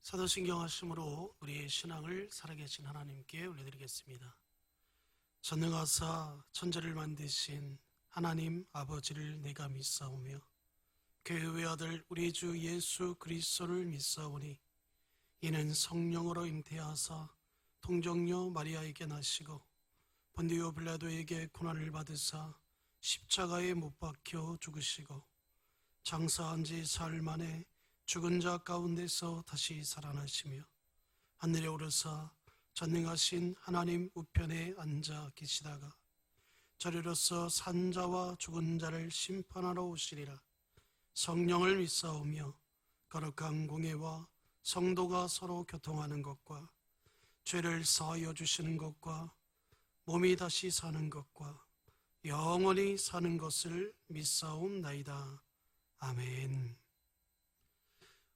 사도신경 하심으로 우리의 신앙을 살아계신 하나님께 올려드리겠습니다. 전능하사 천지를 만드신 하나님 아버지를 내가 믿사오며 그 외아들 우리 주 예수 그리스도를 믿사오니 이는 성령으로 잉태하사 통정녀 마리아에게 나시고 본디오 빌라도에게 고난을 받으사 십자가에 못 박혀 죽으시고 장사한 지 사흘 만에 죽은 자 가운데서 다시 살아나시며 하늘에 오르사 전능하신 하나님 우편에 앉아 계시다가 저리로서 산 자와 죽은 자를 심판하러 오시리라. 성령을 믿사오며 거룩한 공예와 성도가 서로 교통하는 것과 죄를 사하여 주시는 것과 몸이 다시 사는 것과 영원히 사는 것을 믿사옵나이다. 아멘.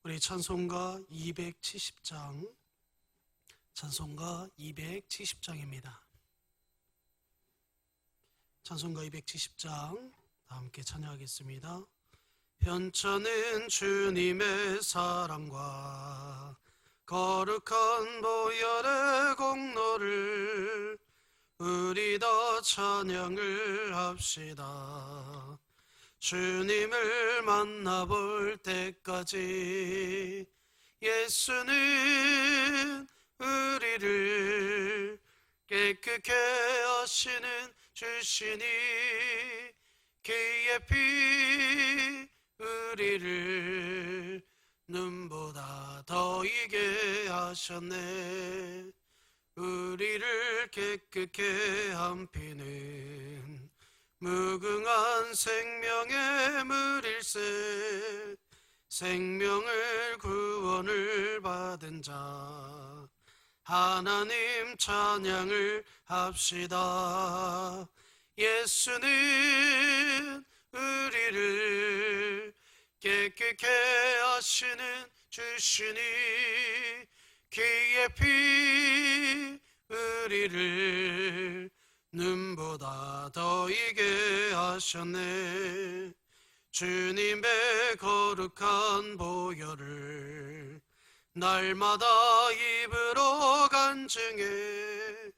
우리 찬송가 270장, 찬송가 270장입니다. 찬송가 270장 다 함께 찬양하겠습니다. 현천은 주님의 사랑과 거룩한 보혈의 공로를 우리 다 찬양을 합시다. 주님을 만나볼 때까지 예수는 우리를 깨끗게 하시는 주시니 그의 피 우리를 눈보다 더 이게 하셨네. 우리를 깨끗게 한 피는 무궁한 생명의 물일세. 생명을 구원을 받은 자 하나님 찬양을 합시다. 예수는 우리를 깨끗게 하시는 주시니 그의 피 우리를 눈보다 더 이게 하셨네. 주님의 거룩한 보혈을 날마다 입으로 간증해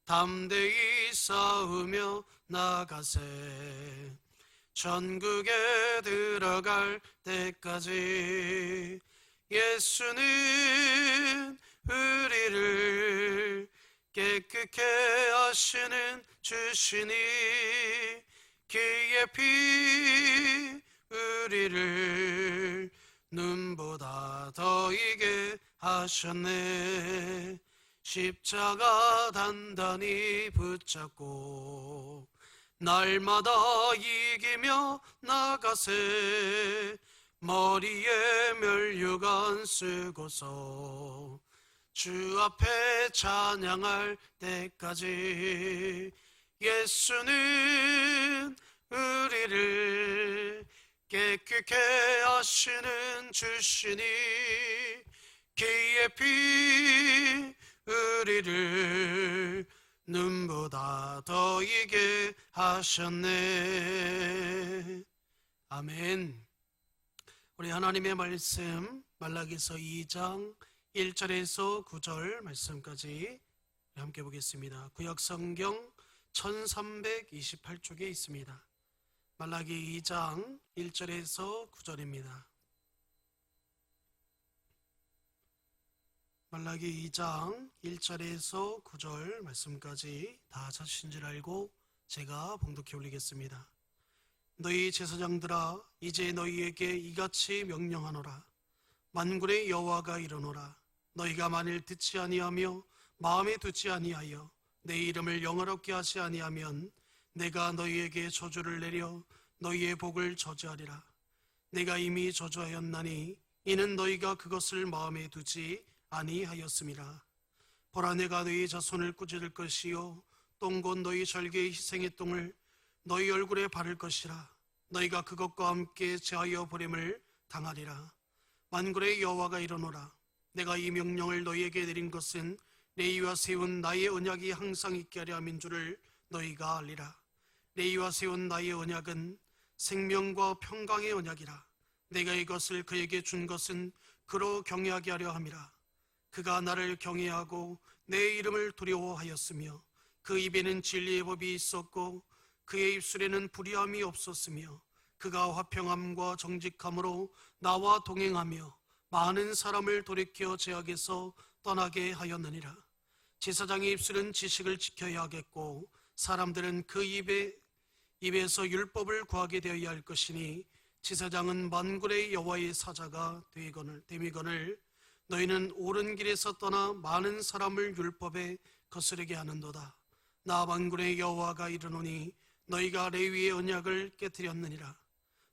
담대히 싸우며 나가세. 천국에 들어갈 때까지 예수는 우리를 깨끗게 하시는 주시니 그의 피 우리를 눈보다 더 이게 하셨네. 십자가 단단히 붙잡고 날마다 이기며 나가세. 머리에 면류관 쓰고서 주 앞에 찬양할 때까지 예수는 우리를 깨끗게 하시는 주시니 그의 피 우리를 눈보다 더 이게 하셨네. 아멘. 우리 하나님의 말씀 말라기서 2장 1절에서 9절 말씀까지 함께 보겠습니다. 구약성경 1328쪽에 있습니다. 말라기 2장 1절에서 9절입니다. 말라기 2장 1절에서 9절 말씀까지 다 찾으신 줄 알고 제가 봉독해 올리겠습니다. 너희 제사장들아, 이제 너희에게 이같이 명령하노라. 만군의 여호와가 이르노라. 너희가 만일 듣지 아니하며 마음에 두지 아니하여 내 이름을 영화롭게 하지 아니하면 내가 너희에게 저주를 내려 너희의 복을 저주하리라. 내가 이미 저주하였나니 이는 너희가 그것을 마음에 두지 아니하였음이라. 보라, 내가 너희 자손을 꾸짖을 것이요 똥 곧 너희 절개의 희생의 똥을 너희 얼굴에 바를 것이라. 너희가 그것과 함께 제하여 버림을 당하리라. 만군의 여호와가 이르노라. 내가 이 명령을 너희에게 내린 것은 레위와 세운 나의 언약이 항상 있게 하려 함인 줄을 너희가 알리라. 레위와 세운 나의 언약은 생명과 평강의 언약이라. 내가 이것을 그에게 준 것은 그로 경외하게 하려 함이라. 그가 나를 경외하고 내 이름을 두려워하였으며 그 입에는 진리의 법이 있었고 그의 입술에는 불의함이 없었으며 그가 화평함과 정직함으로 나와 동행하며 많은 사람을 돌이켜 죄악에서 떠나게 하였느니라. 제사장의 입술은 지식을 지켜야 하겠고 사람들은 그 입에서 율법을 구하게 되어야 할 것이니 제사장은 만군의 여호와의 사자가 되미거늘 너희는 옳은 길에서 떠나 많은 사람을 율법에 거스르게 하는도다. 나 만군의 여호와가 이르노니 너희가 레위의 언약을 깨뜨렸느니라.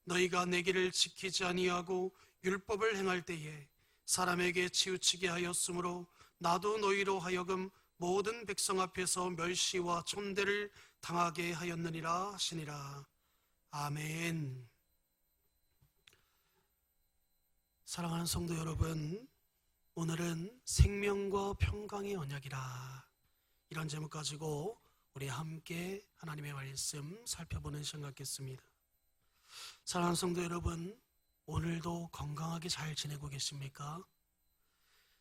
너희가 내 길을 지키지 아니하고 율법을 행할 때에 사람에게 치우치게 하였으므로 나도 너희로 하여금 모든 백성 앞에서 멸시와 천대를 당하게 하였느니라 하시니라. 아멘. 사랑하는 성도 여러분, 오늘은 생명과 평강의 언약이라, 이런 제목 가지고 우리 함께 하나님의 말씀 살펴보는 시간 갖겠습니다. 사랑하는 성도 여러분, 오늘도 건강하게 잘 지내고 계십니까?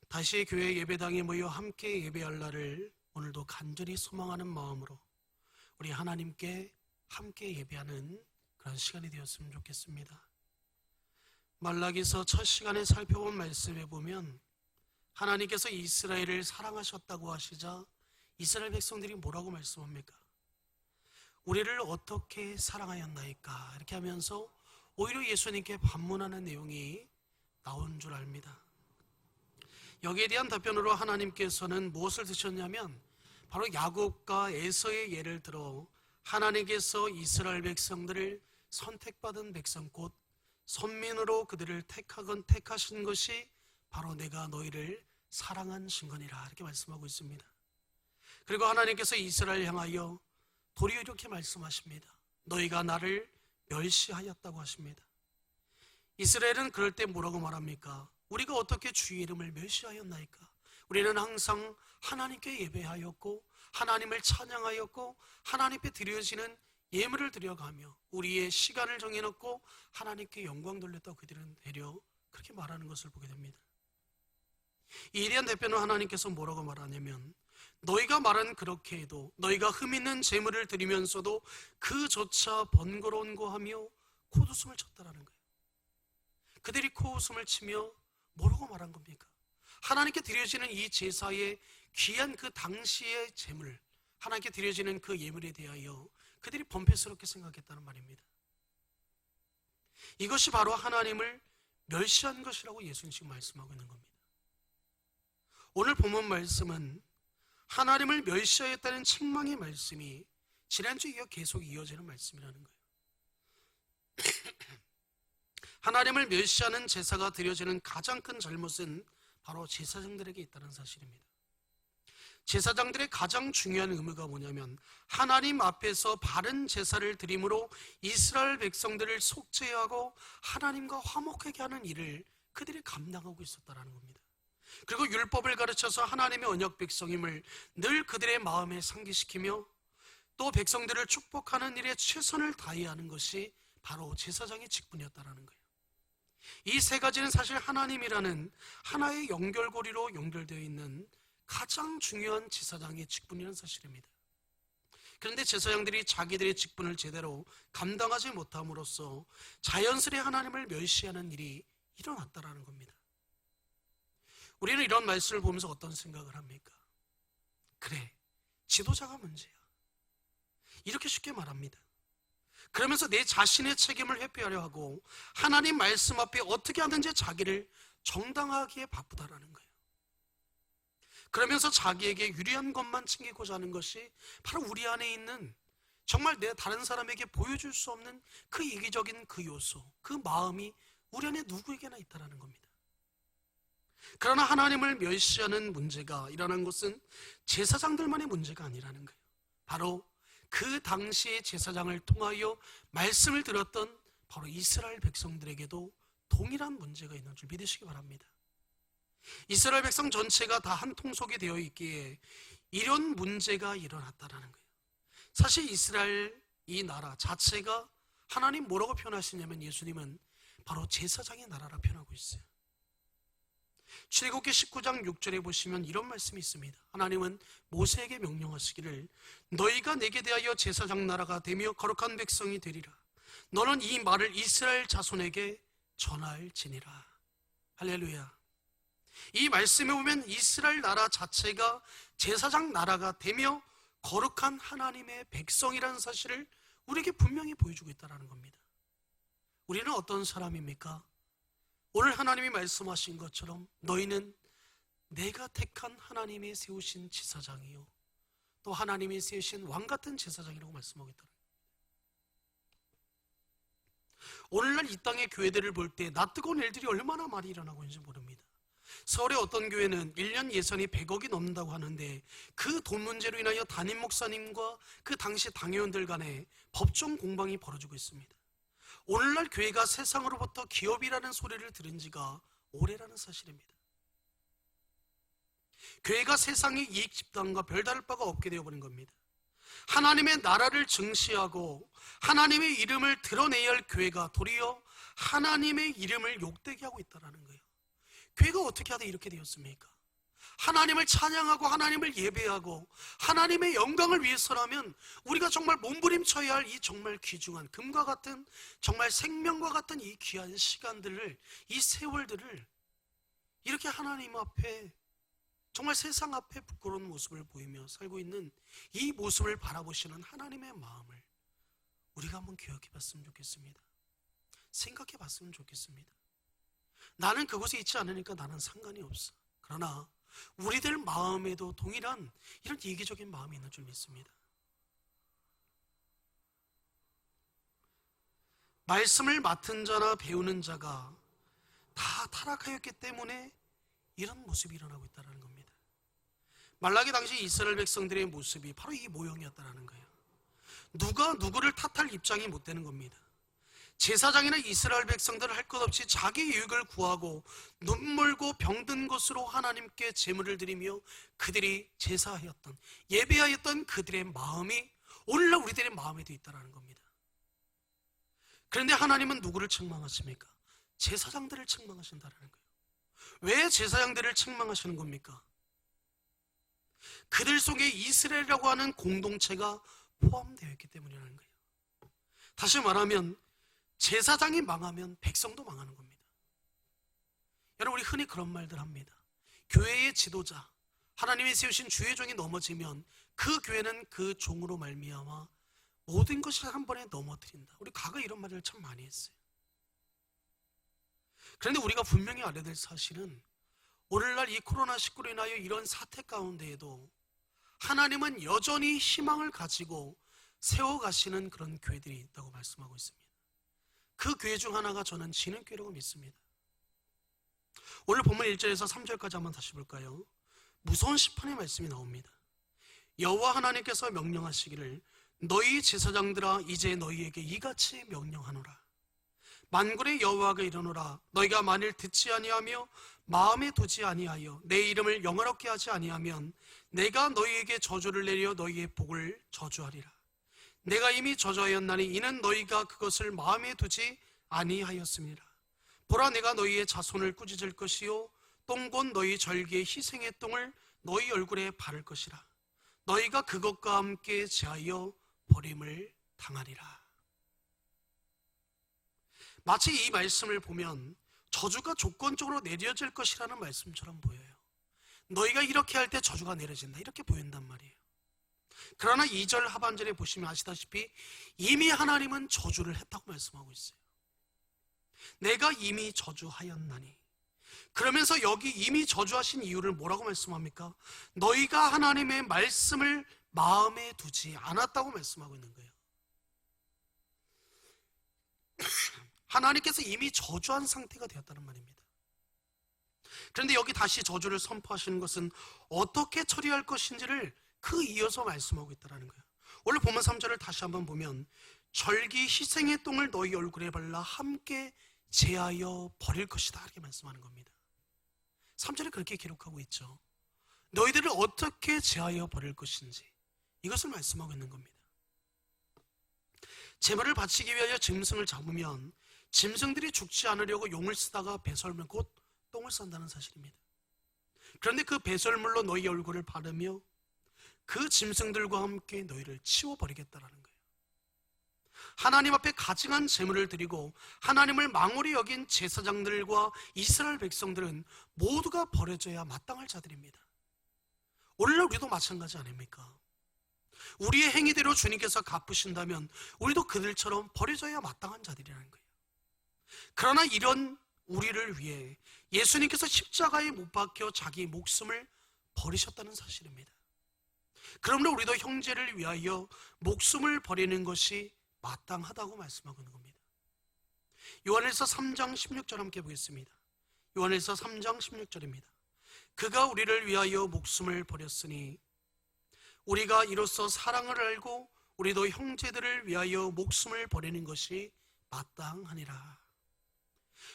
다시 교회 예배당에 모여 함께 예배할 날을 오늘도 간절히 소망하는 마음으로 우리 하나님께 함께 예배하는 그런 시간이 되었으면 좋겠습니다. 말라기서 첫 시간에 살펴본 말씀에 보면 하나님께서 이스라엘을 사랑하셨다고 하시자 이스라엘 백성들이 뭐라고 말씀합니까? 우리를 어떻게 사랑하였나이까? 이렇게 하면서 오히려 예수님께 반문하는 내용이 나온 줄 압니다. 여기에 대한 답변으로 하나님께서는 무엇을 드셨냐면 바로 야곱과 에서의 예를 들어 하나님께서 이스라엘 백성들을 선택받은 백성 곧 선민으로 그들을 택하신 것이 바로 내가 너희를 사랑한 증거니라, 이렇게 말씀하고 있습니다. 그리고 하나님께서 이스라엘 향하여 도리어 이렇게 말씀하십니다. 너희가 나를 멸시하였다고 하십니다. 이스라엘은 그럴 때 뭐라고 말합니까? 우리가 어떻게 주의 이름을 멸시하였나이까? 우리는 항상 하나님께 예배하였고 하나님을 찬양하였고 하나님께 드려지는 예물을 드려가며 우리의 시간을 정해놓고 하나님께 영광 돌렸다고 그들은 되려 그렇게 말하는 것을 보게 됩니다. 이에 대한 대표는 하나님께서 뭐라고 말하냐면 너희가 말은 그렇게 해도 너희가 흠있는 제물을 드리면서도 그조차 번거로운 거 하며 코웃음을 쳤다라는 거예요. 그들이 코웃음을 치며 뭐라고 말한 겁니까? 하나님께 드려지는 이 제사의 귀한 그 당시의 제물, 하나님께 드려지는 그 예물에 대하여 그들이 범패스럽게 생각했다는 말입니다. 이것이 바로 하나님을 멸시한 것이라고 예수님 지금 말씀하고 있는 겁니다. 오늘 본문 말씀은 하나님을 멸시하였다는 책망의 말씀이 지난주에 이어 계속 이어지는 말씀이라는 거예요. 하나님을 멸시하는 제사가 드려지는 가장 큰 잘못은 바로 제사장들에게 있다는 사실입니다. 제사장들의 가장 중요한 의무가 뭐냐면 하나님 앞에서 바른 제사를 드림으로 이스라엘 백성들을 속죄하고 하나님과 화목하게 하는 일을 그들이 감당하고 있었다는 겁니다. 그리고 율법을 가르쳐서 하나님의 언약 백성임을 늘 그들의 마음에 상기시키며 또 백성들을 축복하는 일에 최선을 다해야 하는 것이 바로 제사장의 직분이었다는 거예요. 이 세 가지는 사실 하나님이라는 하나의 연결고리로 연결되어 있는 가장 중요한 제사장의 직분이라는 사실입니다. 그런데 제사장들이 자기들의 직분을 제대로 감당하지 못함으로써 자연스레 하나님을 멸시하는 일이 일어났다는 겁니다. 우리는 이런 말씀을 보면서 어떤 생각을 합니까? 그래, 지도자가 문제야, 이렇게 쉽게 말합니다. 그러면서 내 자신의 책임을 회피하려 하고 하나님 말씀 앞에 어떻게 하든지 자기를 정당하기에 바쁘다라는 거예요. 그러면서 자기에게 유리한 것만 챙기고자 하는 것이 바로 우리 안에 있는 정말 내 다른 사람에게 보여줄 수 없는 그 이기적인 그 요소, 그 마음이 우리 안에 누구에게나 있다는 겁니다. 그러나 하나님을 멸시하는 문제가 일어난 것은 제사장들만의 문제가 아니라는 거예요. 바로 그 당시의 제사장을 통하여 말씀을 들었던 바로 이스라엘 백성들에게도 동일한 문제가 있는 줄 믿으시기 바랍니다. 이스라엘 백성 전체가 다 한 통속이 되어 있기에 이런 문제가 일어났다는 거예요. 사실 이스라엘 이 나라 자체가 하나님 뭐라고 표현하시냐면 예수님은 바로 제사장의 나라라 표현하고 있어요. 출애굽기 19장 6절에 보시면 이런 말씀이 있습니다. 하나님은 모세에게 명령하시기를 너희가 내게 대하여 제사장 나라가 되며 거룩한 백성이 되리라. 너는 이 말을 이스라엘 자손에게 전할지니라. 할렐루야. 이 말씀에 보면 이스라엘 나라 자체가 제사장 나라가 되며 거룩한 하나님의 백성이라는 사실을 우리에게 분명히 보여주고 있다는 겁니다. 우리는 어떤 사람입니까? 오늘 하나님이 말씀하신 것처럼 너희는 내가 택한 하나님이 세우신 제사장이요 또 하나님이 세우신 왕같은 제사장이라고 말씀하고 있다는 겁니다. 오늘날 이 땅의 교회들을 볼 때 낯뜨거운 일들이 얼마나 많이 일어나고 있는지 모릅니다. 서울의 어떤 교회는 1년 예산이 100억이 넘는다고 하는데 그 돈 문제로 인하여 담임 목사님과 그 당시 당회원들 간에 법정 공방이 벌어지고 있습니다. 오늘날 교회가 세상으로부터 기업이라는 소리를 들은 지가 오래라는 사실입니다. 교회가 세상의 이익 집단과 별다를 바가 없게 되어버린 겁니다. 하나님의 나라를 증시하고 하나님의 이름을 드러내야 할 교회가 도리어 하나님의 이름을 욕되게 하고 있다는 거예요. 교회가 어떻게 하다 이렇게 되었습니까? 하나님을 찬양하고 하나님을 예배하고 하나님의 영광을 위해서라면 우리가 정말 몸부림쳐야 할 이 정말 귀중한 금과 같은 정말 생명과 같은 이 귀한 시간들을, 이 세월들을 이렇게 하나님 앞에 정말 세상 앞에 부끄러운 모습을 보이며 살고 있는 이 모습을 바라보시는 하나님의 마음을 우리가 한번 기억해 봤으면 좋겠습니다. 생각해 봤으면 좋겠습니다. 나는 그곳에 있지 않으니까 나는 상관이 없어. 그러나 우리들 마음에도 동일한 이런 이기적인 마음이 있는 줄 믿습니다. 말씀을 맡은 자나 배우는 자가 다 타락하였기 때문에 이런 모습이 일어나고 있다는 겁니다. 말라기 당시 이스라엘 백성들의 모습이 바로 이 모형이었다는 거예요. 누가 누구를 탓할 입장이 못 되는 겁니다. 제사장이나 이스라엘 백성들은 할 것 없이 자기 유익을 구하고 눈물고 병든 것으로 하나님께 제물을 드리며 그들이 제사하였던, 예배하였던 그들의 마음이 오늘날 우리들의 마음에도 있다는 겁니다. 그런데 하나님은 누구를 책망하십니까? 제사장들을 책망하신다는 거예요. 왜 제사장들을 책망하시는 겁니까? 그들 속에 이스라엘이라고 하는 공동체가 포함되어 있기 때문이라는 거예요. 다시 말하면 제사장이 망하면 백성도 망하는 겁니다. 여러분, 우리 흔히 그런 말들 합니다. 교회의 지도자, 하나님이 세우신 주의 종이 넘어지면 그 교회는 그 종으로 말미암아 모든 것을 한 번에 넘어뜨린다. 우리 과거에 이런 말을 참 많이 했어요. 그런데 우리가 분명히 알아야 될 사실은 오늘날 이 코로나19로 인하여 이런 사태 가운데에도 하나님은 여전히 희망을 가지고 세워가시는 그런 교회들이 있다고 말씀하고 있습니다. 그 교회 중 하나가 저는 진흥교회라고 믿습니다. 오늘 본문 1절에서 3절까지 한번 다시 볼까요? 무서운 심판의 말씀이 나옵니다. 여호와 하나님께서 명령하시기를 너희 제사장들아 이제 너희에게 이같이 명령하노라. 만군의 여호와가 이르노라. 너희가 만일 듣지 아니하며 마음에 두지 아니하여 내 이름을 영화롭게 하지 아니하면 내가 너희에게 저주를 내려 너희의 복을 저주하리라. 내가 이미 저주하였나니 이는 너희가 그것을 마음에 두지 아니하였습니다. 보라, 내가 너희의 자손을 꾸짖을 것이요 똥곧 너희 절기의 희생의 똥을 너희 얼굴에 바를 것이라. 너희가 그것과 함께 제하여 버림을 당하리라. 마치 이 말씀을 보면 저주가 조건적으로 내려질 것이라는 말씀처럼 보여요. 너희가 이렇게 할 때 저주가 내려진다, 이렇게 보인단 말이에요. 그러나 2절 하반절에 보시면 아시다시피 이미 하나님은 저주를 했다고 말씀하고 있어요. 내가 이미 저주하였나니. 그러면서 여기 이미 저주하신 이유를 뭐라고 말씀합니까? 너희가 하나님의 말씀을 마음에 두지 않았다고 말씀하고 있는 거예요. 하나님께서 이미 저주한 상태가 되었다는 말입니다. 그런데 여기 다시 저주를 선포하시는 것은 어떻게 처리할 것인지를 그 이어서 말씀하고 있다는 거예요. 오늘 본문 3절을 다시 한번 보면 절기 희생의 똥을 너희 얼굴에 발라 함께 제하여 버릴 것이다, 이렇게 말씀하는 겁니다. 3절에 그렇게 기록하고 있죠. 너희들을 어떻게 제하여 버릴 것인지 이것을 말씀하고 있는 겁니다. 제물을 바치기 위하여 짐승을 잡으면 짐승들이 죽지 않으려고 용을 쓰다가 배설면 곧 똥을 싼다는 사실입니다. 그런데 그 배설물로 너희 얼굴을 바르며 그 짐승들과 함께 너희를 치워버리겠다라는 거예요. 하나님 앞에 가증한 제물을 드리고 하나님을 망홀히 여긴 제사장들과 이스라엘 백성들은 모두가 버려져야 마땅할 자들입니다. 오늘날 우리도 마찬가지 아닙니까? 우리의 행위대로 주님께서 갚으신다면 우리도 그들처럼 버려져야 마땅한 자들이라는 거예요. 그러나 이런 우리를 위해 예수님께서 십자가에 못 박혀 자기 목숨을 버리셨다는 사실입니다. 그러므로 우리도 형제를 위하여 목숨을 버리는 것이 마땅하다고 말씀하고 있는 겁니다. 요한일서 3장 16절 함께 보겠습니다. 요한일서 3장 16절입니다. 그가 우리를 위하여 목숨을 버렸으니 우리가 이로써 사랑을 알고 우리도 형제들을 위하여 목숨을 버리는 것이 마땅하니라.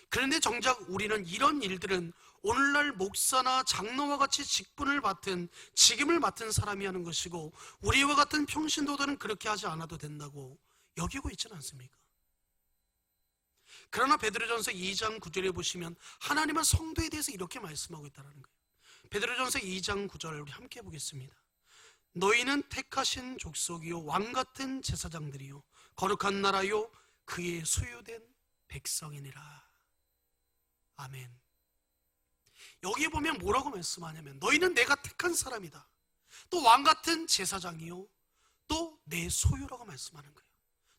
그런데 정작 우리는 이런 일들은 오늘날 목사나 장로와 같이 직분을 맡은 직임을 맡은 사람이 하는 것이고 우리와 같은 평신도들은 그렇게 하지 않아도 된다고 여기고 있지는 않습니까? 그러나 베드로전서 2장 9절에 보시면 하나님은 성도에 대해서 이렇게 말씀하고 있다는 거예요. 베드로전서 2장 9절 우리 함께 보겠습니다. 너희는 택하신 족속이요 왕같은 제사장들이요 거룩한 나라요 그의 소유된 백성이니라. 아멘. 여기에 보면 뭐라고 말씀하냐면 너희는 내가 택한 사람이다. 또 왕같은 제사장이요 또 내 소유라고 말씀하는 거예요.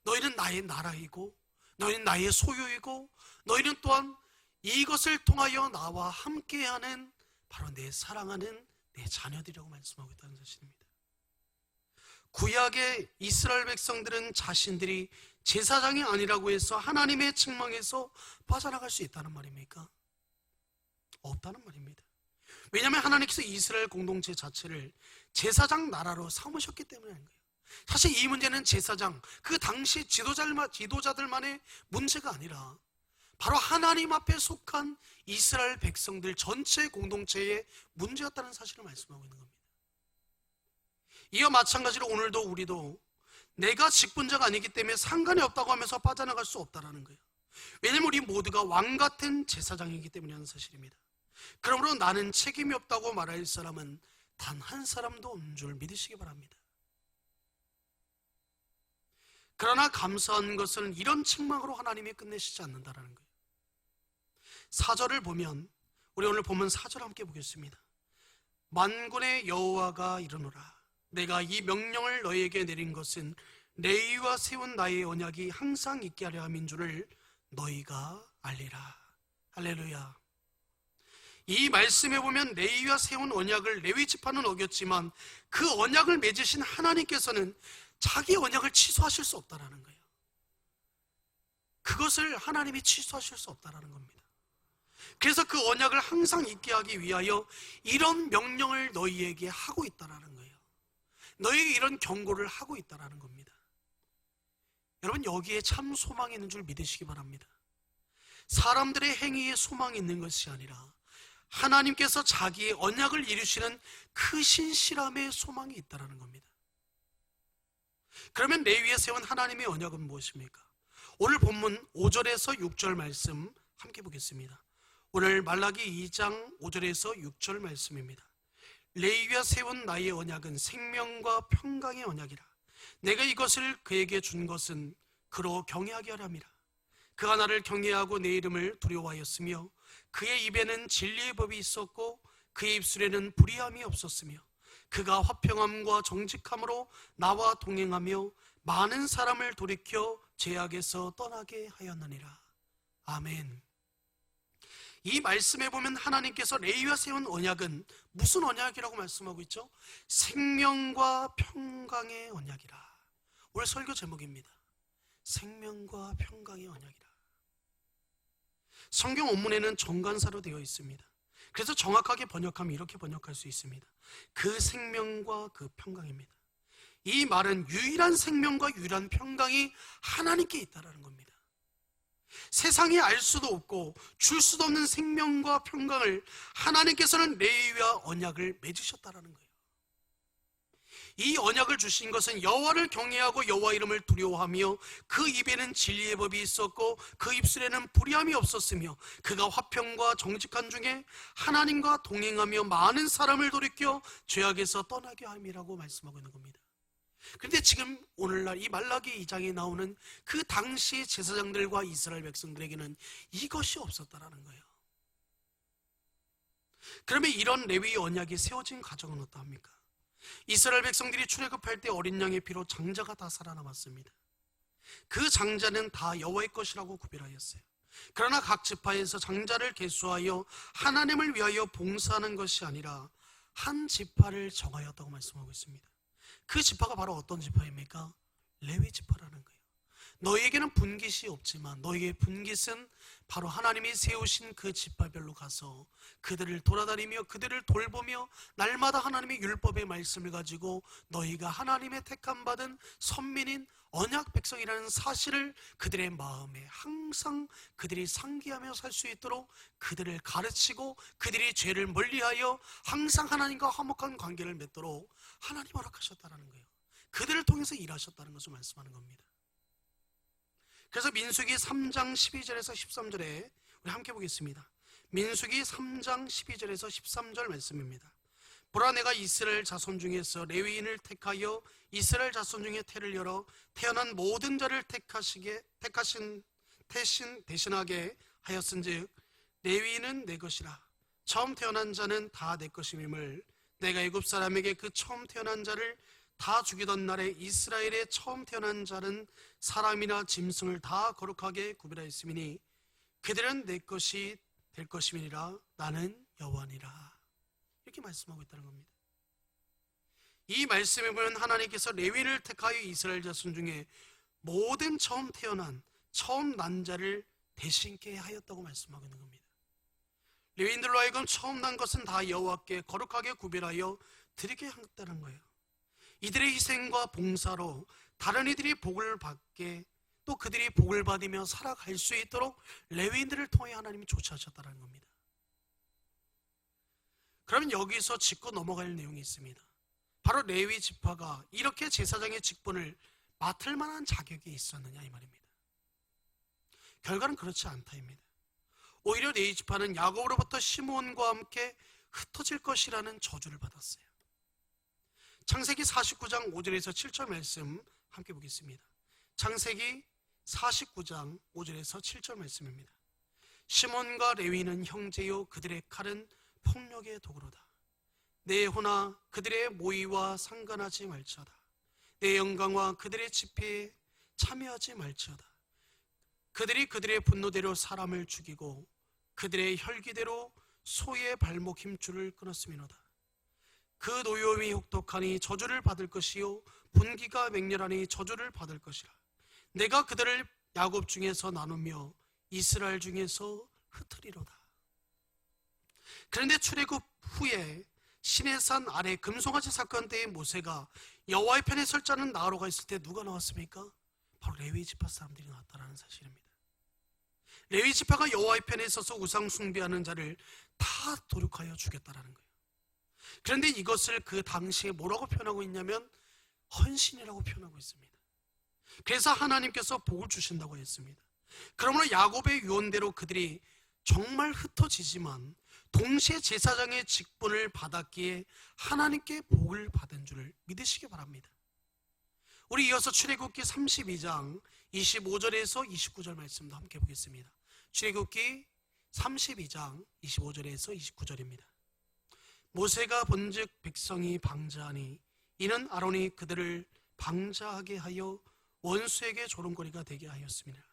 너희는 나의 나라이고 너희는 나의 소유이고 너희는 또한 이것을 통하여 나와 함께하는 바로 내 사랑하는 내 자녀들이라고 말씀하고 있다는 사실입니다. 구약의 이스라엘 백성들은 자신들이 제사장이 아니라고 해서 하나님의 책망에서 빠져나갈 수 있다는 말입니까? 없다는 말입니다. 왜냐하면 하나님께서 이스라엘 공동체 자체를 제사장 나라로 삼으셨기 때문인 거예요. 사실 이 문제는 제사장, 그 당시 지도자들만의 문제가 아니라 바로 하나님 앞에 속한 이스라엘 백성들 전체 공동체의 문제였다는 사실을 말씀하고 있는 겁니다. 이와 마찬가지로 오늘도 우리도 내가 직분자가 아니기 때문에 상관이 없다고 하면서 빠져나갈 수 없다는 거예요. 왜냐하면 우리 모두가 왕같은 제사장이기 때문이라는 사실입니다. 그러므로 나는 책임이 없다고 말할 사람은 단 한 사람도 없는 줄 믿으시기 바랍니다. 그러나 감사한 것은 이런 책망으로 하나님이 끝내시지 않는다는 거예요. 4절을 보면 우리 오늘 본문 4절 함께 보겠습니다. 만군의 여호와가 이르노라 내가 이 명령을 너희에게 내린 것은 레위와 세운 나의 언약이 항상 있게 하려 함인 줄을 너희가 알리라. 할렐루야. 이 말씀에 보면 레위와 세운 언약을 레위 지파는 어겼지만 그 언약을 맺으신 하나님께서는 자기 언약을 취소하실 수 없다는 거예요. 그것을 하나님이 취소하실 수 없다는 겁니다. 그래서 그 언약을 항상 있게 하기 위하여 이런 명령을 너희에게 하고 있다는 거예요. 너희에게 이런 경고를 하고 있다는 겁니다. 여러분 여기에 참 소망이 있는 줄 믿으시기 바랍니다. 사람들의 행위에 소망이 있는 것이 아니라 하나님께서 자기의 언약을 이루시는 그 신실함에 소망이 있다는 겁니다. 그러면 레위에 세운 하나님의 언약은 무엇입니까? 오늘 본문 5절에서 6절 말씀 함께 보겠습니다. 오늘 말라기 2장 5절에서 6절 말씀입니다. 레위와 세운 나의 언약은 생명과 평강의 언약이라. 내가 이것을 그에게 준 것은 그로 경외하게 하람이라. 그가 나를 경외하고 내 이름을 두려워하였으며 그의 입에는 진리의 법이 있었고 그의 입술에는 불의함이 없었으며 그가 화평함과 정직함으로 나와 동행하며 많은 사람을 돌이켜 죄악에서 떠나게 하였느니라. 아멘. 이 말씀에 보면 하나님께서 레위와 세운 언약은 무슨 언약이라고 말씀하고 있죠? 생명과 평강의 언약이라. 오늘 설교 제목입니다. 생명과 평강의 언약이라. 성경 원문에는 정관사로 되어 있습니다. 그래서 정확하게 번역하면 이렇게 번역할 수 있습니다. 그 생명과 그 평강입니다. 이 말은 유일한 생명과 유일한 평강이 하나님께 있다는 겁니다. 세상이 알 수도 없고 줄 수도 없는 생명과 평강을 하나님께서는 레위와 언약을 맺으셨다는 거예요. 이 언약을 주신 것은 여호와를 경외하고 여호와 이름을 두려워하며 그 입에는 진리의 법이 있었고 그 입술에는 불의함이 없었으며 그가 화평과 정직한 중에 하나님과 동행하며 많은 사람을 돌이켜 죄악에서 떠나게 함이라고 말씀하고 있는 겁니다. 그런데 지금 오늘날 이 말라기 2장에 나오는 그 당시 제사장들과 이스라엘 백성들에게는 이것이 없었다라는 거예요. 그러면 이런 레위 언약이 세워진 과정은 어떠합니까? 이스라엘 백성들이 출애굽할 때 어린 양의 피로 장자가 다 살아남았습니다. 그 장자는 다 여호와의 것이라고 구별하였어요. 그러나 각 지파에서 장자를 계수하여 하나님을 위하여 봉사하는 것이 아니라 한 지파를 정하였다고 말씀하고 있습니다. 그 지파가 바로 어떤 지파입니까? 레위 지파라는 거예요. 너희에게는 분깃이 없지만 너희의 분깃은 바로 하나님이 세우신 그 지파별로 가서 그들을 돌아다니며 그들을 돌보며 날마다 하나님의 율법의 말씀을 가지고 너희가 하나님의 택함 받은 선민인 언약 백성이라는 사실을 그들의 마음에 항상 그들이 상기하며 살 수 있도록 그들을 가르치고 그들이 죄를 멀리하여 항상 하나님과 화목한 관계를 맺도록 하나님 허락하셨다는 거예요. 그들을 통해서 일하셨다는 것을 말씀하는 겁니다. 그래서 민수기 3장 12절에서 13절에 우리 함께 보겠습니다. 민수기 3장 12절에서 13절 말씀입니다. 보라, 내가 이스라엘 자손 중에서 레위인을 택하여 이스라엘 자손 중에 태를 열어 태어난 모든 자를 대신하게 하였은즉 레위인은 내 것이라. 처음 태어난 자는 다 내 것임임을 내가 애굽 사람에게 그 처음 태어난 자를 다 죽이던 날에 이스라엘의 처음 태어난 자는 사람이나 짐승을 다 거룩하게 구별하였음이니 그들은 내 것이 될 것임이니라. 나는 여호와니라. 이렇게 말씀하고 있다는 겁니다. 이 말씀에 보면 하나님께서 레위인을 택하여 이스라엘 자손 중에 모든 처음 태어난 처음 난 자를 대신케 하였다고 말씀하고 있는 겁니다. 레위인들로 하여금 처음 난 것은 다 여호와께 거룩하게 구별하여 드리게 하였다는 거예요. 이들의 희생과 봉사로 다른 이들이 복을 받게, 또 그들이 복을 받으며 살아갈 수 있도록 레위인들을 통해 하나님이 조치하셨다는 겁니다. 그러면 여기서 짚고 넘어갈 내용이 있습니다. 바로 레위 지파가 이렇게 제사장의 직분을 맡을 만한 자격이 있었느냐 이 말입니다. 결과는 그렇지 않다입니다. 오히려 레위 지파는 야곱으로부터 시므온과 함께 흩어질 것이라는 저주를 받았어요. 창세기 49장 5절에서 7절 말씀 함께 보겠습니다. 창세기 49장 5절에서 7절 말씀입니다. 시몬과 레위는 형제요 그들의 칼은 폭력의 도구로다. 내 호나 그들의 모의와 상관하지 말지어다. 내 영광과 그들의 집회에 참여하지 말지어다. 그들이 그들의 분노대로 사람을 죽이고 그들의 혈기대로 소의 발목 힘줄을 끊었음이로다. 그 노여움이 혹독하니 저주를 받을 것이요 분기가 맹렬하니 저주를 받을 것이라. 내가 그들을 야곱 중에서 나누며 이스라엘 중에서 흩으리로다. 그런데 출애굽 후에 시내산 아래 금송아지 사건 때의 모세가 여호와의 편에 설 자는 나으로가 있을 때 누가 나왔습니까? 바로 레위 지파 사람들이 나왔다는 사실입니다. 레위 지파가 여호와의 편에 서서 우상 숭배하는 자를 다 도륙하여 죽였다라는 거예요. 그런데 이것을 그 당시에 뭐라고 표현하고 있냐면 헌신이라고 표현하고 있습니다. 그래서 하나님께서 복을 주신다고 했습니다. 그러므로 야곱의 유언대로 그들이 정말 흩어지지만 동시에 제사장의 직분을 받았기에 하나님께 복을 받은 줄을 믿으시기 바랍니다. 우리 이어서 출애굽기 32장 25절에서 29절 말씀도 함께 보겠습니다. 출애굽기 32장 25절에서 29절입니다. 모세가 본즉 백성이 방자하니 이는 아론이 그들을 방자하게 하여 원수에게 조롱거리가 되게 하였습니다.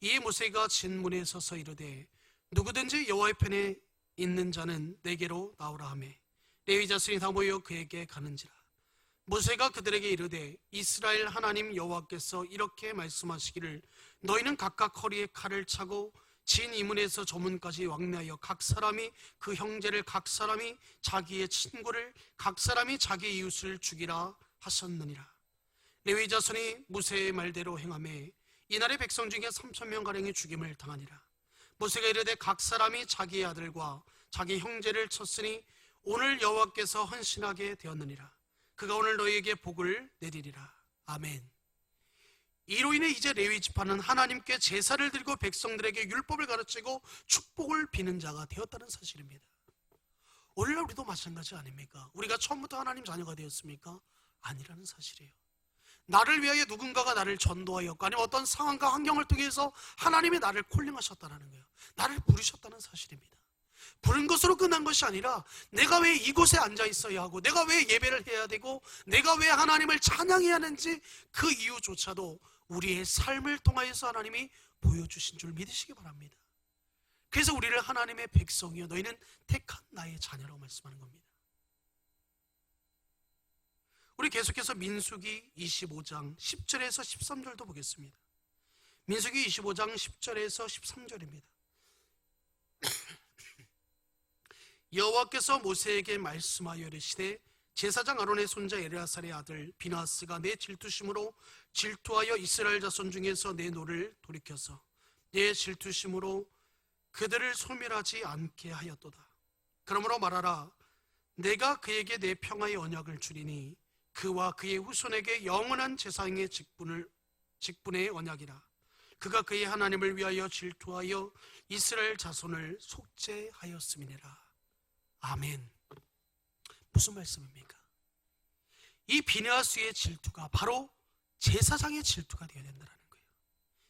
이에 모세가 진문에 서서 이르되 누구든지 여호와의 편에 있는 자는 내게로 나오라 하며 레위 자손이 다 모여 그에게 가는지라. 모세가 그들에게 이르되 이스라엘 하나님 여호와께서 이렇게 말씀하시기를 너희는 각각 허리에 칼을 차고 진 이문에서 저문까지 왕래하여 각 사람이 그 형제를, 각 사람이 자기의 친구를, 각 사람이 자기 이웃을 죽이라 하셨느니라. 레위 자손이 모세의 말대로 행하매 이날의 백성 중에 3,000명가량이 죽임을 당하니라. 모세가 이르되 각 사람이 자기의 아들과 자기 형제를 쳤으니 오늘 여호와께서 헌신하게 되었느니라. 그가 오늘 너희에게 복을 내리리라. 아멘. 이로 인해 이제 레위 지파는 하나님께 제사를 드리고 백성들에게 율법을 가르치고 축복을 비는 자가 되었다는 사실입니다. 오늘날 우리도 마찬가지 아닙니까? 우리가 처음부터 하나님 자녀가 되었습니까? 아니라는 사실이에요. 나를 위하여 누군가가 나를 전도하였고 아니면 어떤 상황과 환경을 통해서 하나님이 나를 콜링하셨다는 거예요. 나를 부르셨다는 사실입니다. 부른 것으로 끝난 것이 아니라 내가 왜 이곳에 앉아 있어야 하고 내가 왜 예배를 해야 되고 내가 왜 하나님을 찬양해야 하는지 그 이유조차도 우리의 삶을 통하여서 하나님이 보여주신 줄 믿으시기 바랍니다. 그래서 우리를 하나님의 백성이여 너희는 택한 나의 자녀라고 말씀하는 겁니다. 우리 계속해서 민수기 25장 10절에서 13절도 보겠습니다. 민수기 25장 10절에서 13절입니다. 여호와께서 모세에게 말씀하여 이르시되 제사장 아론의 손자 엘르아살의 아들 비나스가 내 질투심으로 질투하여 이스라엘 자손 중에서 내 노를 돌이켜서 내 질투심으로 그들을 소멸하지 않게 하였도다. 그러므로 말하라. 내가 그에게 내 평화의 언약을 주리니 그와 그의 후손에게 영원한 제사장의 직분의 언약이라. 그가 그의 하나님을 위하여 질투하여 이스라엘 자손을 속죄하였음이니라. 아멘. 무슨 말씀입니까? 이 비느하스의 질투가 바로 제사장의 질투가 되어야 된다는 거예요.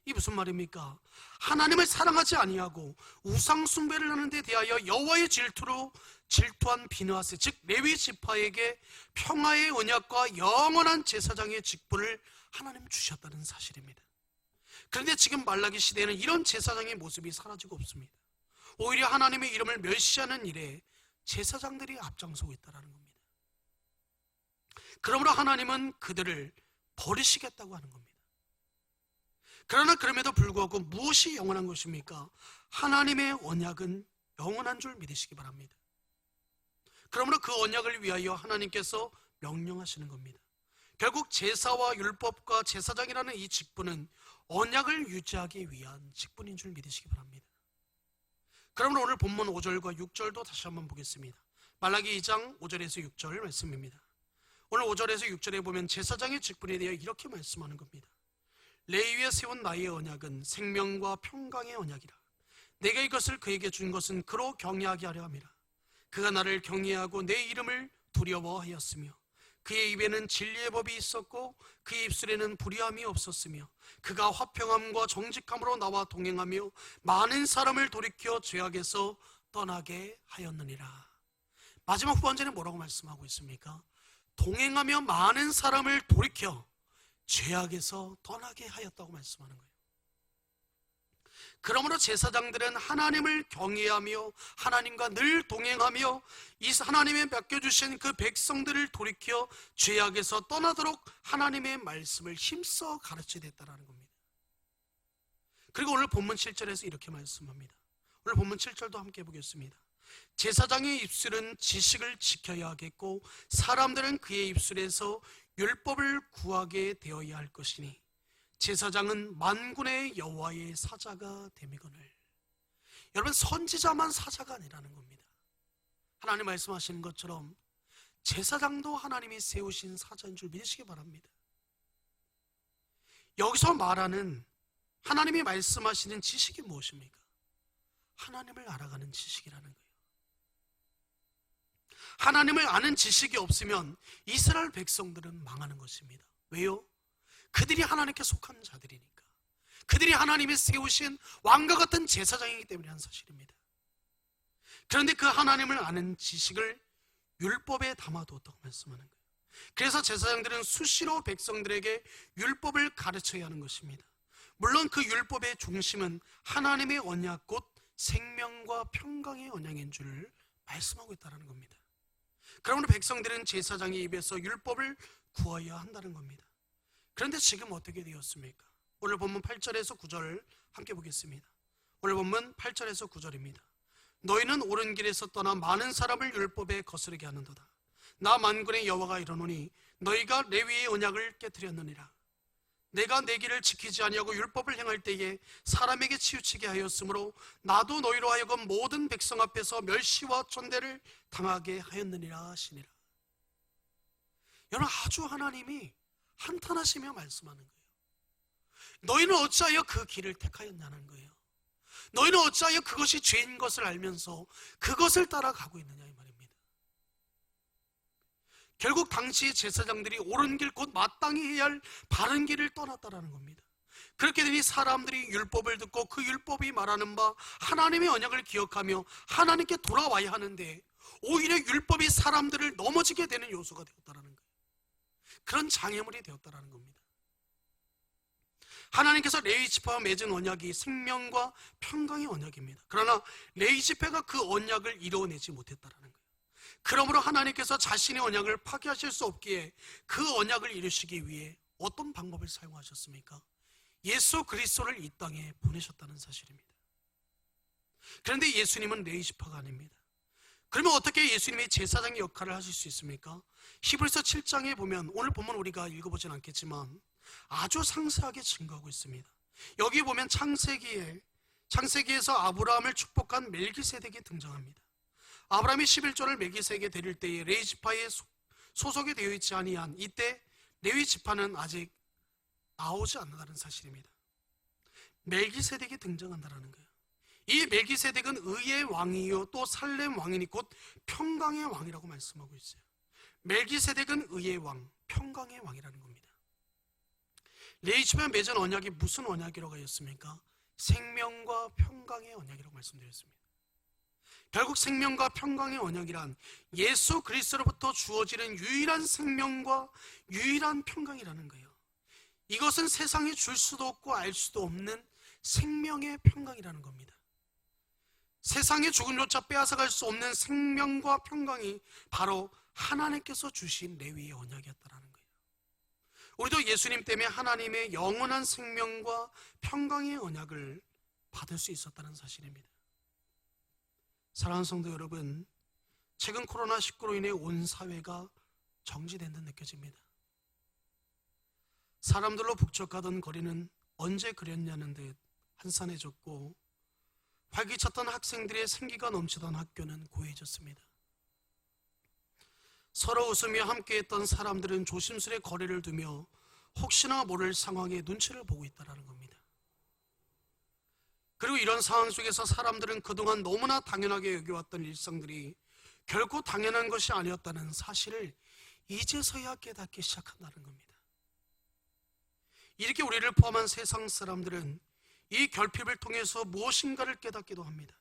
이 무슨 말입니까? 하나님을 사랑하지 아니하고 우상 숭배를 하는 데 대하여 여호와의 질투로 질투한 비느하스, 즉 레위 지파에게 평화의 언약과 영원한 제사장의 직분을 하나님 주셨다는 사실입니다. 그런데 지금 말라기 시대에는 이런 제사장의 모습이 사라지고 없습니다. 오히려 하나님의 이름을 멸시하는 일에 제사장들이 앞장서고 있다는 겁니다. 그러므로 하나님은 그들을 버리시겠다고 하는 겁니다. 그러나 그럼에도 불구하고 무엇이 영원한 것입니까? 하나님의 언약은 영원한 줄 믿으시기 바랍니다. 그러므로 그 언약을 위하여 하나님께서 명령하시는 겁니다. 결국 제사와 율법과 제사장이라는 이 직분은 언약을 유지하기 위한 직분인 줄 믿으시기 바랍니다. 그러므로 오늘 본문 5절과 6절도 다시 한번 보겠습니다. 말라기 2장 5절에서 6절 말씀입니다. 오늘 5절에서 6절에 보면 제사장의 직분에 대해 이렇게 말씀하는 겁니다. 레위에 세운 나의 언약은 생명과 평강의 언약이라. 내가 이것을 그에게 준 것은 그로 경외하게 하려 함이라. 그가 나를 경외하고 내 이름을 두려워하였으며 그의 입에는 진리의 법이 있었고 그의 입술에는 불의함이 없었으며 그가 화평함과 정직함으로 나와 동행하며 많은 사람을 돌이켜 죄악에서 떠나게 하였느니라. 마지막 후반절에 뭐라고 말씀하고 있습니까? 동행하며 많은 사람을 돌이켜 죄악에서 떠나게 하였다고 말씀하는 거예요. 그러므로 제사장들은 하나님을 경외하며 하나님과 늘 동행하며 이 하나님의 맡겨주신 그 백성들을 돌이켜 죄악에서 떠나도록 하나님의 말씀을 힘써 가르쳐야 됐다는 겁니다. 그리고 오늘 본문 7절에서 이렇게 말씀합니다. 오늘 본문 7절도 함께 보겠습니다. 제사장의 입술은 지식을 지켜야 하겠고 사람들은 그의 입술에서 율법을 구하게 되어야 할 것이니 제사장은 만군의 여호와의 사자가 됨이거늘. 여러분, 선지자만 사자가 아니라는 겁니다. 하나님 말씀하시는 것처럼 제사장도 하나님이 세우신 사자인 줄 믿으시기 바랍니다. 여기서 말하는 하나님이 말씀하시는 지식이 무엇입니까? 하나님을 알아가는 지식이라는 거예요. 하나님을 아는 지식이 없으면 이스라엘 백성들은 망하는 것입니다. 왜요? 그들이 하나님께 속한 자들이니까. 그들이 하나님이 세우신 왕과 같은 제사장이기 때문에 한 사실입니다. 그런데 그 하나님을 아는 지식을 율법에 담아두었다고 말씀하는 거예요. 그래서 제사장들은 수시로 백성들에게 율법을 가르쳐야 하는 것입니다. 물론 그 율법의 중심은 하나님의 언약 곧 생명과 평강의 언약인 줄 말씀하고 있다는 겁니다. 그러므로 백성들은 제사장의 입에서 율법을 구하여야 한다는 겁니다. 그런데 지금 어떻게 되었습니까? 오늘 본문 8절에서 9절 함께 보겠습니다. 오늘 본문 8절에서 9절입니다. 너희는 옳은 길에서 떠나 많은 사람을 율법에 거스르게 하는도다. 나 만군의 여호와가 이르노니 너희가 레위의 언약을 깨뜨렸느니라. 내가 내 길을 지키지 아니하고 율법을 행할 때에 사람에게 치우치게 하였으므로 나도 너희로 하여금 모든 백성 앞에서 멸시와 천대를 당하게 하였느니라 하시니라. 여러분, 아주 하나님이 한탄하시며 말씀하는 거예요. 너희는 어찌하여 그 길을 택하였냐는 거예요. 너희는 어찌하여 그것이 죄인 것을 알면서 그것을 따라가고 있느냐, 이 말입니다. 결국 당시 제사장들이 옳은 길, 곧 마땅히 해야 할 바른 길을 떠났다라는 겁니다. 그렇게 되니 사람들이 율법을 듣고 그 율법이 말하는 바 하나님의 언약을 기억하며 하나님께 돌아와야 하는데, 오히려 율법이 사람들을 넘어지게 되는 요소가 되었다라는 거예요. 그런 장애물이 되었다라는 겁니다. 하나님께서 레위 지파와 맺은 언약이 생명과 평강의 언약입니다. 그러나 레위 지파가 그 언약을 이루어내지 못했다라는 거예요. 그러므로 하나님께서 자신의 언약을 파괴하실 수 없기에 그 언약을 이루시기 위해 어떤 방법을 사용하셨습니까? 예수 그리스도를 이 땅에 보내셨다는 사실입니다. 그런데 예수님은 레위 지파가 아닙니다. 그러면 어떻게 예수님이 제사장의 역할을 하실 수 있습니까? 히브리서 7장에 보면, 오늘 본문 우리가 읽어보진 않겠지만 아주 상세하게 증거하고 있습니다. 여기 보면 창세기에서 아브라함을 축복한 멜기세덱이 등장합니다. 아브라함이 11조를 멜기세덱에게 드릴 때에 레위 지파에 소속이 되어 있지 아니한 이때 레위 지파는 아직 나오지 않는다는 사실입니다. 멜기세덱이 등장한다는 거예요. 이 멜기세덱은 의의 왕이요 또 살렘 왕이니 곧 평강의 왕이라고 말씀하고 있어요. 멜기세덱은 의의 왕, 평강의 왕이라는 겁니다. 레위 지파에 맺은 언약이 무슨 언약이라고 하였습니까? 생명과 평강의 언약이라고 말씀드렸습니다. 결국 생명과 평강의 언약이란 예수 그리스도로부터 주어지는 유일한 생명과 유일한 평강이라는 거예요. 이것은 세상에 줄 수도 없고 알 수도 없는 생명의 평강이라는 겁니다. 세상의 죽음조차 빼앗아갈 수 없는 생명과 평강이 바로 하나님께서 주신 레위의 언약이었다는 거예요. 우리도 예수님 때문에 하나님의 영원한 생명과 평강의 언약을 받을 수 있었다는 사실입니다. 사랑하는 성도 여러분, 최근 코로나19로 인해 온 사회가 정지된 듯 느껴집니다. 사람들로 북적하던 거리는 언제 그랬냐는 듯 한산해졌고, 활기찼던 학생들의 생기가 넘치던 학교는 고요해졌습니다. 서로 웃으며 함께했던 사람들은 조심스레 거리를 두며 혹시나 모를 상황에 눈치를 보고 있다는 겁니다. 그리고 이런 상황 속에서 사람들은 그동안 너무나 당연하게 여겨왔던 일상들이 결코 당연한 것이 아니었다는 사실을 이제서야 깨닫기 시작한다는 겁니다. 이렇게 우리를 포함한 세상 사람들은 이 결핍을 통해서 무엇인가를 깨닫기도 합니다.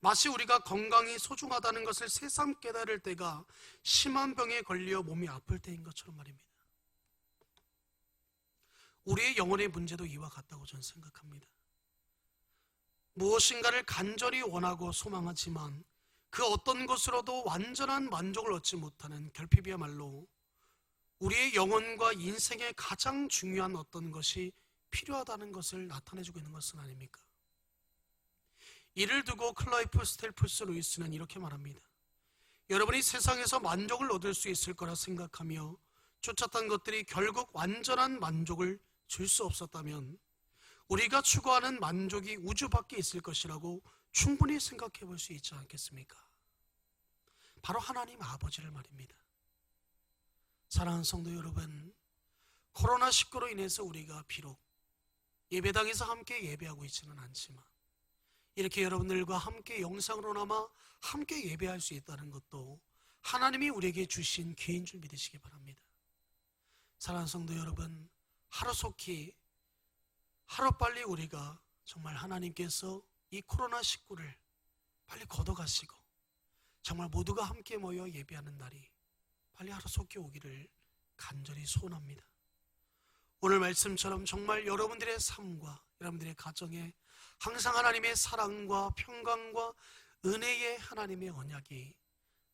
마치 우리가 건강이 소중하다는 것을 새삼 깨달을 때가 심한 병에 걸려 몸이 아플 때인 것처럼 말입니다. 우리의 영혼의 문제도 이와 같다고 저는 생각합니다. 무엇인가를 간절히 원하고 소망하지만 그 어떤 것으로도 완전한 만족을 얻지 못하는 결핍이야말로 우리의 영혼과 인생의 가장 중요한 어떤 것이 필요하다는 것을 나타내주고 있는 것은 아닙니까? 이를 두고 클라이프 스텔프스 루이스는 이렇게 말합니다. 여러분이 세상에서 만족을 얻을 수 있을 거라 생각하며 쫓았던 것들이 결국 완전한 만족을 줄 수 없었다면 우리가 추구하는 만족이 우주 밖에 있을 것이라고 충분히 생각해 볼 수 있지 않겠습니까? 바로 하나님 아버지를 말입니다. 사랑하는 성도 여러분, 코로나19로 인해서 우리가 비록 예배당에서 함께 예배하고 있지는 않지만 이렇게 여러분들과 함께 영상으로나마 함께 예배할 수 있다는 것도 하나님이 우리에게 주신 기회인 줄 믿으시기 바랍니다. 사랑하는 성도 여러분, 하루속히 하루빨리 우리가 정말 하나님께서 이 코로나19를 빨리 걷어가시고 정말 모두가 함께 모여 예배하는 날이 빨리 하루속히 오기를 간절히 소원합니다. 오늘 말씀처럼 정말 여러분들의 삶과 여러분들의 가정에 항상 하나님의 사랑과 평강과 은혜의 하나님의 언약이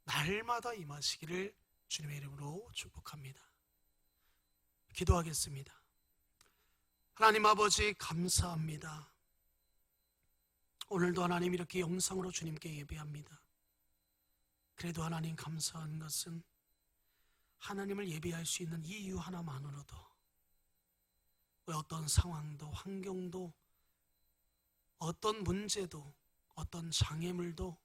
날마다 임하시기를 주님의 이름으로 축복합니다. 기도하겠습니다. 하나님 아버지, 감사합니다. 오늘도 하나님 이렇게 영상으로 주님께 예배합니다. 그래도 하나님 감사한 것은 하나님을 예배할 수 있는 이유 하나만으로도 어떤 상황도 환경도 어떤 문제도 어떤 장애물도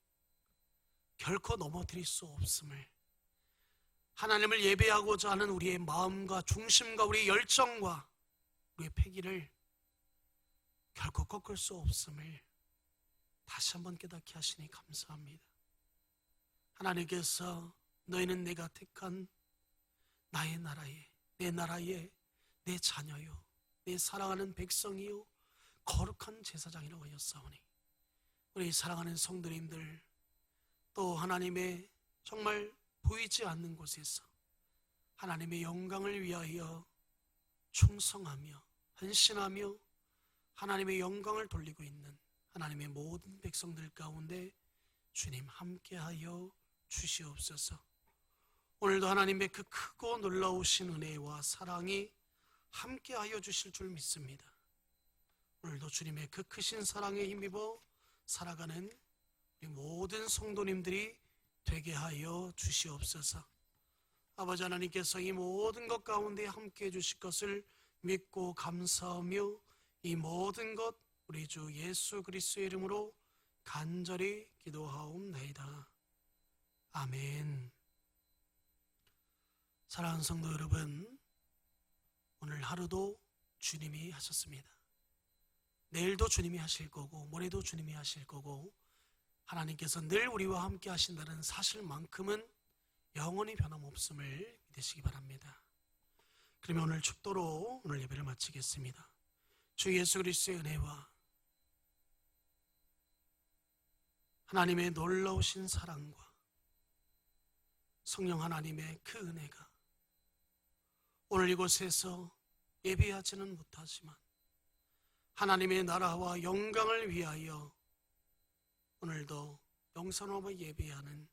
결코 넘어뜨릴 수 없음을 하나님을 예배하고자 하는 우리의 마음과 중심과 우리의 열정과 우리의 패기를 결코 꺾을 수 없음을 다시 한번 깨닫게 하시니 감사합니다. 하나님께서 너희는 내가 택한 나의 나라에, 내 나라에 내 자녀요, 내 사랑하는 백성이요, 거룩한 제사장이라고 하였사오니 우리 사랑하는 성도님들, 또 하나님의 정말 보이지 않는 곳에서 하나님의 영광을 위하여 충성하며 헌신하며 하나님의 영광을 돌리고 있는 하나님의 모든 백성들 가운데 주님 함께하여 주시옵소서. 오늘도 하나님의 그 크고 놀라우신 은혜와 사랑이 함께하여 주실 줄 믿습니다. 오늘도 주님의 그 크신 사랑에 힘입어 살아가는 우리 모든 성도님들이 되게 하여 주시옵소서. 아버지 하나님께서 이 모든 것 가운데 함께해 주실 것을 믿고 감사하며 이 모든 것 우리 주 예수 그리스도의 이름으로 간절히 기도하옵나이다. 아멘. 사랑하는 성도 여러분, 오늘 하루도 주님이 하셨습니다. 내일도 주님이 하실 거고 모레도 주님이 하실 거고 하나님께서 늘 우리와 함께 하신다는 사실만큼은 영원히 변함없음을 믿으시기 바랍니다. 그러면 오늘 축도로 오늘 예배를 마치겠습니다. 주 예수 그리스도의 은혜와 하나님의 놀라우신 사랑과 성령 하나님의 그 은혜가 오늘 이곳에서 예배하지는 못하지만 하나님의 나라와 영광을 위하여 오늘도 영선하며 예배하는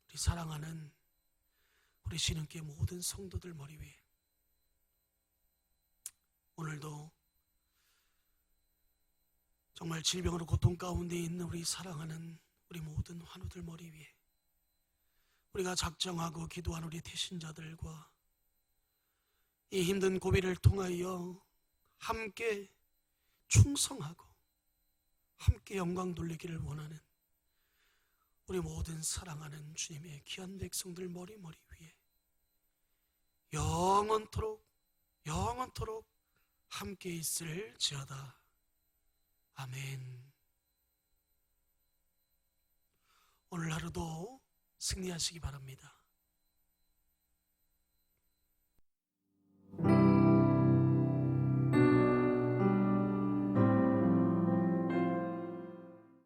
우리 사랑하는 우리 신흥교회 모든 성도들 머리 위에 오늘도 정말 질병으로 고통 가운데 있는 우리 사랑하는 우리 모든 환우들 머리 위에 우리가 작정하고 기도한 우리 태신자들과 이 힘든 고비를 통하여 함께 충성하고 함께 영광 돌리기를 원하는 우리 모든 사랑하는 주님의 귀한 백성들 머리 위에 영원토록 함께 있을지어다. 아멘. 오늘 하루도 승리하시기 바랍니다.